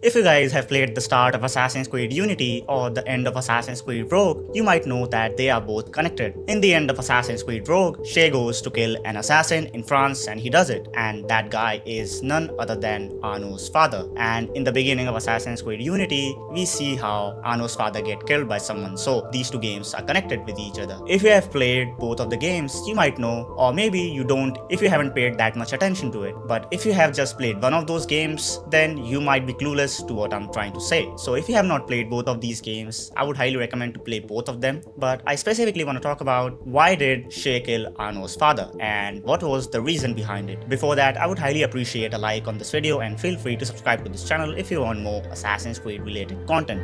If you guys have played the start of Assassin's Creed Unity or the end of Assassin's Creed Rogue, you might know that they are both connected. In the end of Assassin's Creed Rogue, Shay goes to kill an assassin in France and he does it, and that guy is none other than Arno's father. And in the beginning of Assassin's Creed Unity, we see how Arno's father get killed by someone, so these two games are connected with each other. If you have played both of the games, you might know, or maybe you don't if you haven't paid that much attention to it. But if you have just played one of those games, then you might be clueless to what I'm trying to say. So if you have not played both of these games, I would highly recommend to play both of them. But I specifically want to talk about why did Shay kill Arno's father and what was the reason behind it. Before that, I would highly appreciate a like on this video and feel free to subscribe to this channel if you want more Assassin's Creed related content.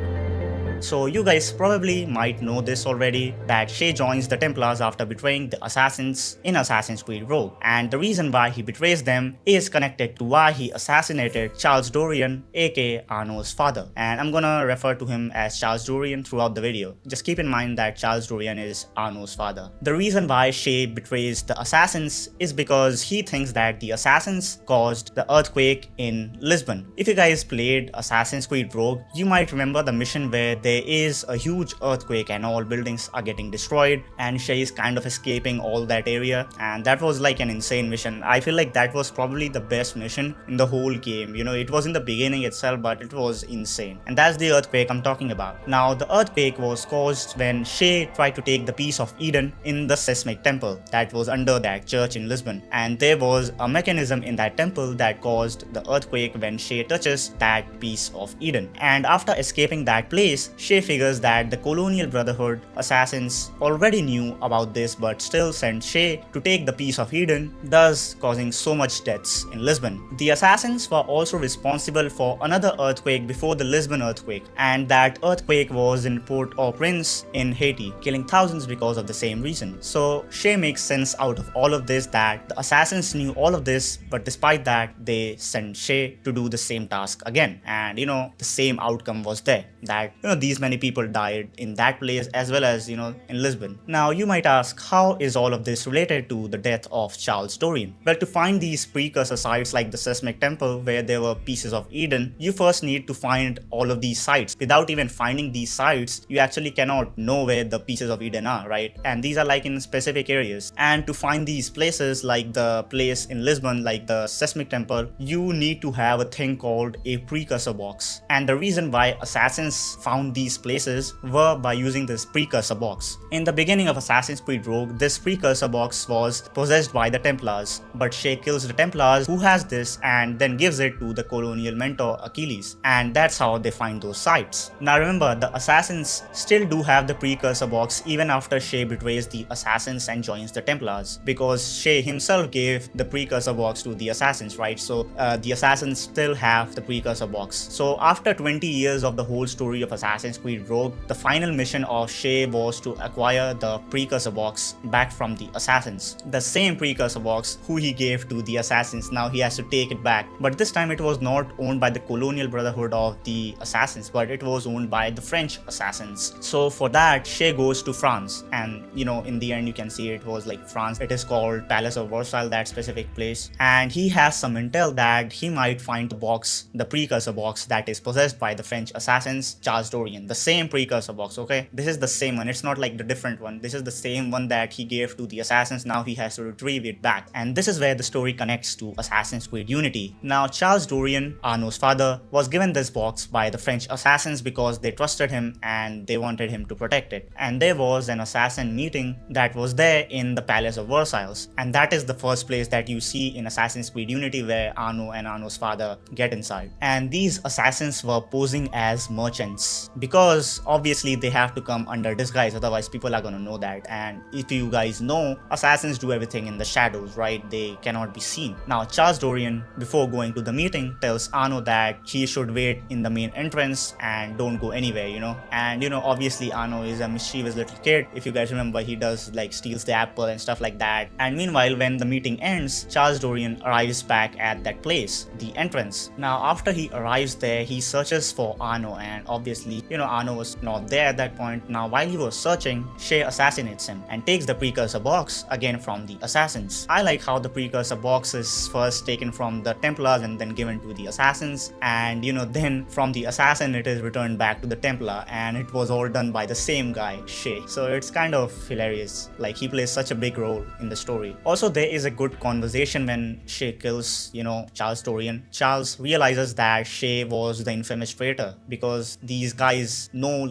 So you guys probably might know this already, that Shay joins the Templars after betraying the assassins in Assassin's Creed Rogue, and the reason why he betrays them is connected to why he assassinated Charles Dorian, aka Arno's father, and I'm gonna refer to him as Charles Dorian throughout the video. Just keep in mind that Charles Dorian is Arno's father. The reason why Shay betrays the assassins is because he thinks that the assassins caused the earthquake in Lisbon. If you guys played Assassin's Creed Rogue, you might remember the mission where there is a huge earthquake and all buildings are getting destroyed and Shay is kind of escaping all that area, and that was like an insane mission. I feel like that was probably the best mission in the whole game. You know, it was in the beginning itself, but it was insane. And that's the earthquake I'm talking about. Now, the earthquake was caused when Shay tried to take the piece of Eden in the seismic temple that was under that church in Lisbon, and there was a mechanism in that temple that caused the earthquake when Shay touches that piece of Eden. And after escaping that place, Shay figures that the Colonial Brotherhood assassins already knew about this but still sent Shay to take the piece of Eden, thus causing so much deaths in Lisbon. The assassins were also responsible for another earthquake before the Lisbon earthquake, and that earthquake was in Port-au-Prince in Haiti, killing thousands because of the same reason. So Shay makes sense out of all of this, that the assassins knew all of this, but despite that they sent Shay to do the same task again, and the same outcome was there, that these many people died in that place as well as in Lisbon. Now you might ask, how is all of this related to the death of Charles Dorian? Well, to find these precursor sites like the seismic temple where there were pieces of Eden, you first need to find all of these sites. Without even finding these sites, you actually cannot know where the pieces of Eden are, right? And these are like in specific areas, and to find these places like the place in Lisbon, like the seismic temple, you need to have a thing called a precursor box. And the reason why assassins found these places were by using this precursor box. In the beginning of Assassin's Creed Rogue, this precursor box was possessed by the Templars, but Shay kills the Templars who has this and then gives it to the colonial mentor Achilles, and that's how they find those sites. Now remember, the assassins still do have the precursor box even after Shay betrays the assassins and joins the Templars, because Shay himself gave the precursor box to the assassins, right? So the assassins still have the precursor box. So after 20 years of the whole story of Assassin's Creed Rogue, the final mission of Shay was to acquire the precursor box back from the assassins. The same precursor box who he gave to the assassins, now he has to take it back. But this time it was not owned by the Colonial Brotherhood of the assassins, but it was owned by the French assassins. So for that, Shay goes to France, and in the end you can see it was like France. It is called Palace of FOZSYL, that specific place. And he has some intel that he might find the box, the precursor box that is possessed by the French assassins, Charles Dorian. The same precursor box, okay? This is the same one. It's not like the different one. This is the same one that he gave to the assassins. Now he has to retrieve it back. And this is where the story connects to Assassin's Creed Unity. Now Charles Dorian, Arno's father, was given this box by the French assassins because they trusted him and they wanted him to protect it. And there was an assassin meeting that was there in the Palace of FOZSYL. And that is the first place that you see in Assassin's Creed Unity where Arno and Arno's father get inside. And these assassins were posing as merchants, because obviously they have to come under disguise, otherwise people are gonna know that. And if you guys know, assassins do everything in the shadows, right? They cannot be seen. Now Charles Dorian, before going to the meeting, tells Arno that he should wait in the main entrance and don't go anywhere, and obviously Arno is a mischievous little kid. If you guys remember, he does like steals the apple and stuff like that. And meanwhile, when the meeting ends, Charles Dorian arrives back at that place, the entrance. Now after he arrives there, he searches for Arno and obviously Arno was not there at that point. Now while he was searching, Shay assassinates him and takes the precursor box again from the assassins. I like how the precursor box is first taken from the Templars and then given to the assassins, and then from the assassin it is returned back to the Templar, and it was all done by the same guy, Shay. So it's kind of hilarious, like he plays such a big role in the story. Also, there is a good conversation when Shay kills Charles Dorian. Charles realizes that Shay was the infamous traitor because these guys know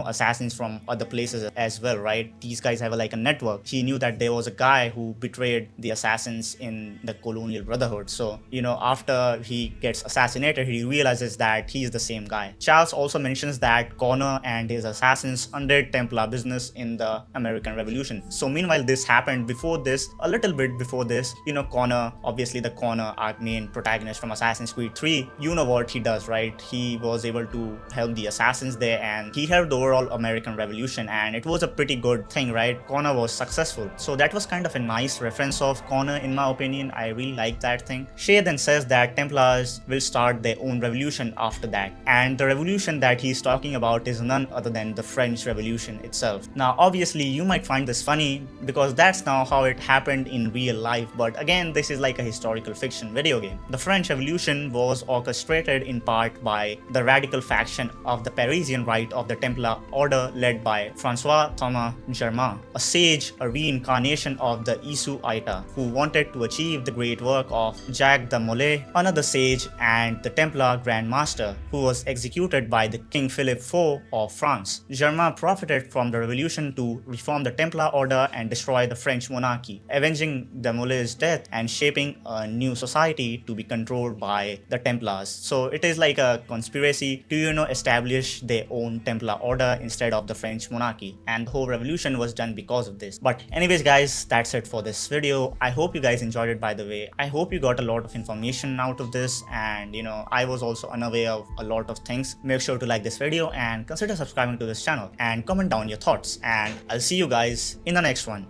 assassins from other places as well, right? These guys have a network. He knew that there was a guy who betrayed the assassins in the colonial brotherhood. So after he gets assassinated, he realizes that he's the same guy. Charles also mentions that Connor and his assassins undid Templar business in the American Revolution. So meanwhile, this happened before this, a little bit before this. Connor, obviously the Connor, our main protagonist from Assassin's Creed 3, you know what he does, right? He was able to help the assassins there, and he helped the overall American Revolution, and it was a pretty good thing, right? Connor was successful. So that was kind of a nice reference of Connor, in my opinion. I really like that thing. Shay then says that Templars will start their own revolution after that, and the revolution that he's talking about is none other than the French Revolution itself. Now obviously you might find this funny because that's now how it happened in real life, but again, this is like a historical fiction video game. The French Revolution was orchestrated in part by the radical faction of the Parisian Right of the Templar Order led by Francois Thomas Germain, a sage, a reincarnation of the Isu Aita, who wanted to achieve the great work of Jacques de Molay, another sage and the Templar Grand Master, who was executed by the King Philip IV of France. Germain profited from the revolution to reform the Templar Order and destroy the French monarchy, avenging de Molay's death and shaping a new society to be controlled by the Templars. So it is like a conspiracy to establish their own Templar Order instead of the French monarchy, and the whole revolution was done because of this. But anyways guys, that's it for this video. I hope you guys enjoyed it. By the way, I hope you got a lot of information out of this, and I was also unaware of a lot of things. Make sure to like this video and consider subscribing to this channel and comment down your thoughts, and I'll see you guys in the next one.